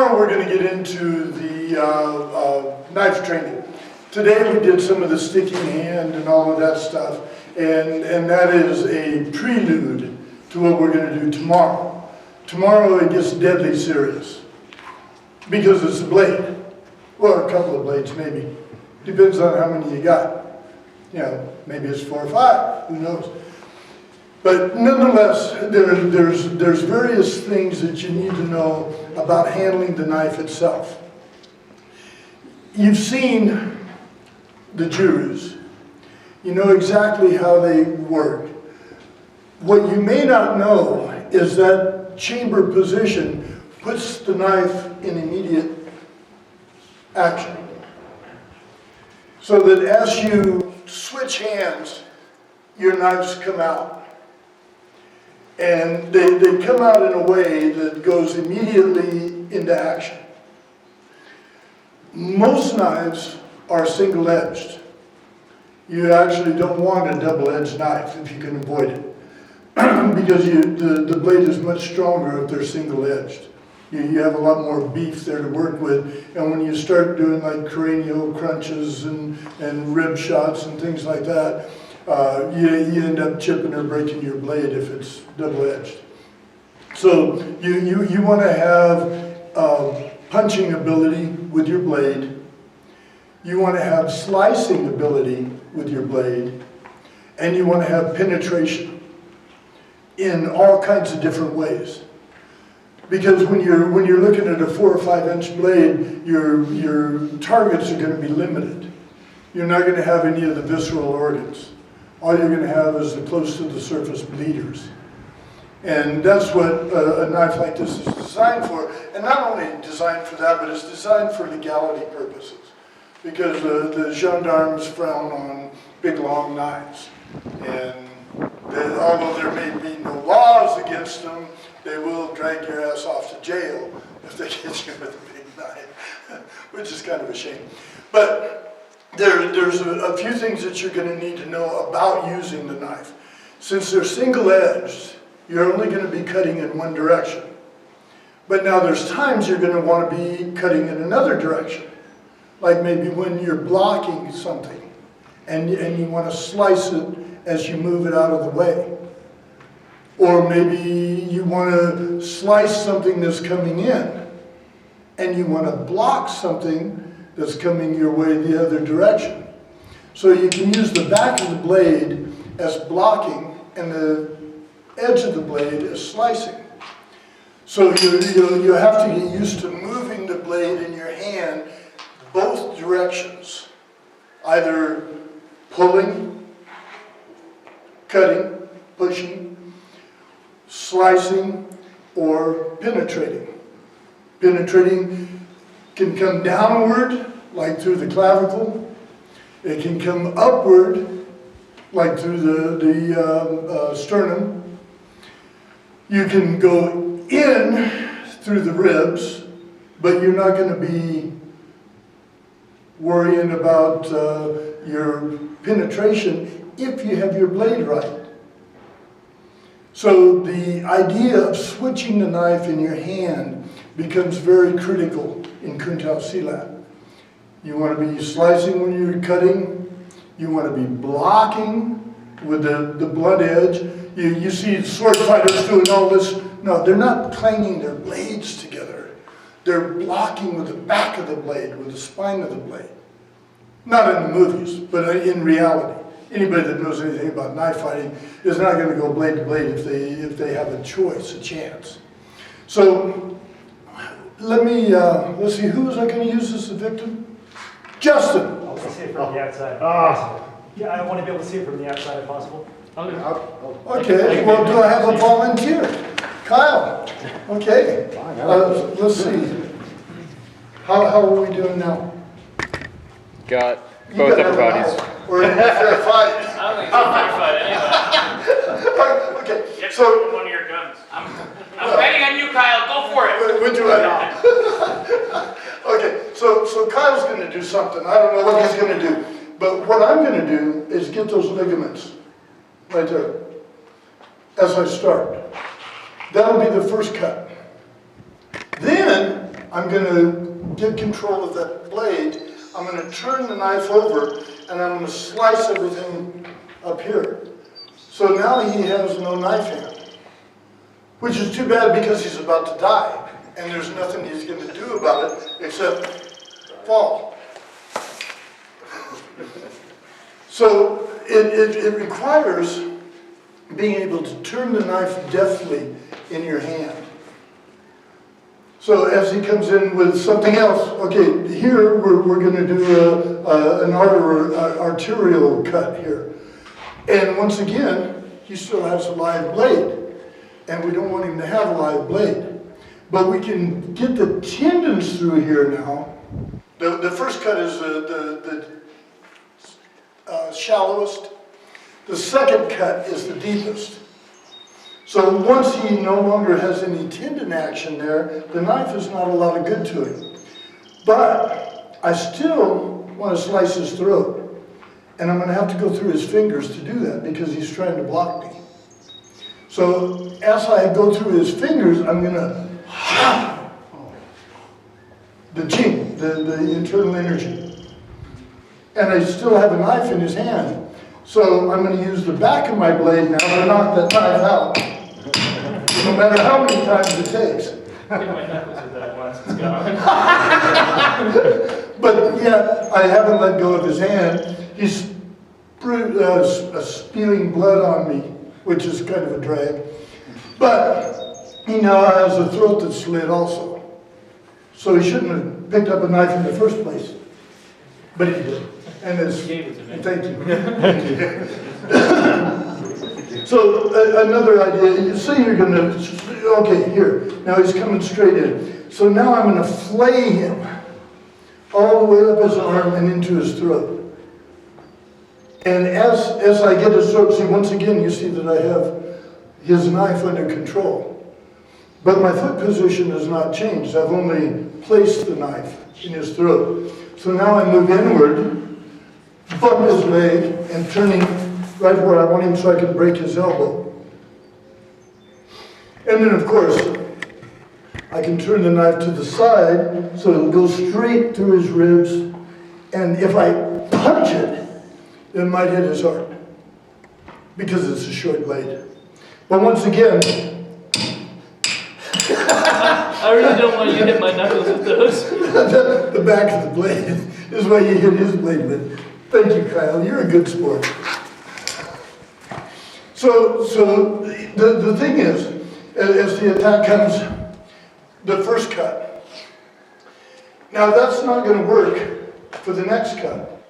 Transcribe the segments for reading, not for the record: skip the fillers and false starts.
Tomorrow we're going to get into the knife training. Today we did some of the sticking hand and all of that stuff, and that is a prelude to what we're going to do tomorrow. Tomorrow it gets deadly serious because it's a blade. Well, a couple of blades maybe. Depends on how many you got. You know, maybe it's 4 or 5, who knows. But nonetheless, there's various things that you need to know about handling the knife itself. You've seen the jurus. You know exactly how they work. What you may not know is that chamber position puts the knife in immediate action. So that as you switch hands, your knives come out. And they come out in a way that goes immediately into action. Most knives are single-edged. You actually don't want a double-edged knife if you can avoid it. Because the blade is much stronger if they're single-edged. You have a lot more beef there to work with, and when you start doing like cranial crunches and rib shots and things like that, you end up chipping or breaking your blade if it's double-edged. So you want to have punching ability with your blade. You want to have slicing ability with your blade, and you want to have penetration in all kinds of different ways. Because when you're looking at a 4 or 5 inch blade, your targets are going to be limited. You're not going to have any of the visceral organs. All you're going to have is the close to the surface bleeders. And that's what a knife like this is designed for. And not only designed for that, but it's designed for legality purposes. Because the gendarmes frown on big, long knives. And although there may be no laws against them, they will drag your ass off to jail if they get you with a big knife, which is kind of a shame. But there's a few things that you're going to need to know about using the knife. Since they're single-edged, you're only going to be cutting in one direction. But now there's times you're going to want to be cutting in another direction. Like maybe when you're blocking something and you want to slice it as you move it out of the way. Or maybe you want to slice something that's coming in and you want to block something that's coming your way the other direction. So you can use the back of the blade as blocking and the edge of the blade as slicing. So you have to get used to moving the blade in your hand both directions, either pulling, cutting, pushing, slicing, or penetrating. Penetrating can come downward, like through the clavicle. It can come upward, like through the sternum. You can go in through the ribs, but you're not going to be worrying about your penetration if you have your blade right. So the idea of switching the knife in your hand becomes very critical in Kuntao Silat. You want to be slicing when you're cutting. You want to be blocking with the blunt edge. You see sword fighters doing all this. No, they're not clanging their blades together. They're blocking with the back of the blade, with the spine of the blade. Not in the movies, but in reality. Anybody that knows anything about knife fighting is not going to go blade to blade if they have a choice, a chance. So let's see, who was I going to use as the victim? Justin. I want to see it from the outside. Yeah, I want to be able to see it from the outside if possible. Okay, well, do I have a volunteer? Kyle. Okay. Let's see. How are we doing now? Got both upper bodies. We're in a fair fight. I don't think it's a fair fight anyway. Okay, Get so one of your guns. I'm betting on you, Kyle. Go for it. we'll do it. Okay, so Kyle's going to do something. I don't know what he's going to do. But what I'm going to do is get those ligaments right there as I start. That'll be the first cut. Then I'm going to get control of that blade. I'm going to turn the knife over, and I'm going to slice everything up here. So now he has no knife hand, which is too bad because he's about to die, and there's nothing he's going to do about it except fall. So it requires being able to turn the knife deftly in your hand. So as he comes in with something else, okay, here we're going to do an arterial cut here. And once again, he still has a live blade. And we don't want him to have a live blade. But we can get the tendons through here now. The first cut is the shallowest. The second cut is the deepest. So once he no longer has any tendon action there, the knife is not a lot of good to him. But I still want to slice his throat. And I'm going to have to go through his fingers to do that because he's trying to block me. So as I go through his fingers, I'm going to the jing, the internal energy. And I still have a knife in his hand. So I'm going to use the back of my blade now to knock that knife out. No matter how many times it takes. My knuckles with that once, it's gone. But yet, I haven't let go of his hand. He's spewing blood on me, which is kind of a drag. But he now has a throat that's slit also. So he shouldn't have picked up a knife in the first place. But he did. And it's, thank you. Thank you. So another idea, say you're going to, okay, here. Now he's coming straight in. So now I'm going to flay him all the way up his arm and into his throat. And as I get his throat, see, once again, you see that I have his knife under control. But my foot position has not changed. I've only placed the knife in his throat. So now I move inward, bump his leg, and turning right where I want him so I can break his elbow. And then, of course, I can turn the knife to the side so it'll go straight through his ribs. And if I punch it, it might hit his heart because it's a short blade. But once again, I really don't want you to hit my knuckles with those. the back of the blade is what you hit his blade with. Thank you, Kyle. You're a good sport. So the thing is, as the attack comes, the first cut. Now that's not going to work for the next cut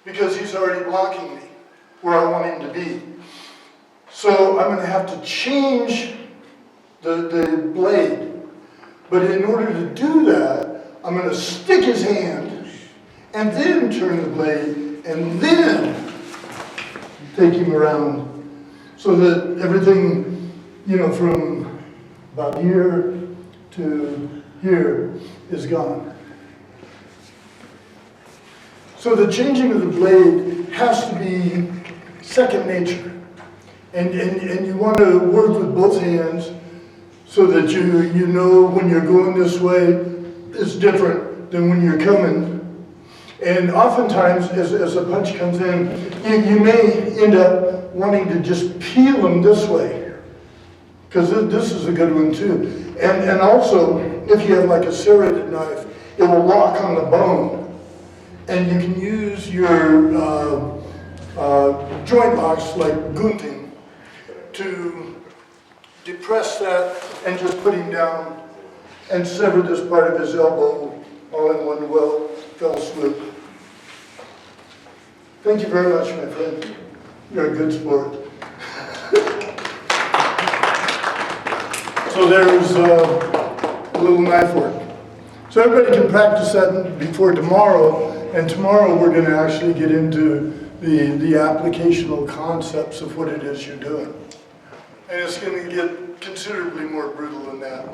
because he's already blocking me where I want him to be. So I'm going to have to change the blade. But in order to do that, I'm going to stick his hand and then turn the blade and then take him around so that everything, you know, from about here to here is gone. So the changing of the blade has to be second nature. And you want to work with both hands so that you know when you're going this way, it's different than when you're coming. And oftentimes, as a punch comes in, you may end up wanting to just peel them this way. Because this is a good one too. And also, if you have like a serrated knife, it will lock on the bone. And you can use your joint locks like gunting to depress that and just put him down and sever this part of his elbow all in one fell swoop. Thank you very much, my friend. You're a good sport. So there's a little knife work. So everybody can practice that before tomorrow, and tomorrow we're going to actually get into the applicational concepts of what it is you're doing. And it's going to get considerably more brutal than that.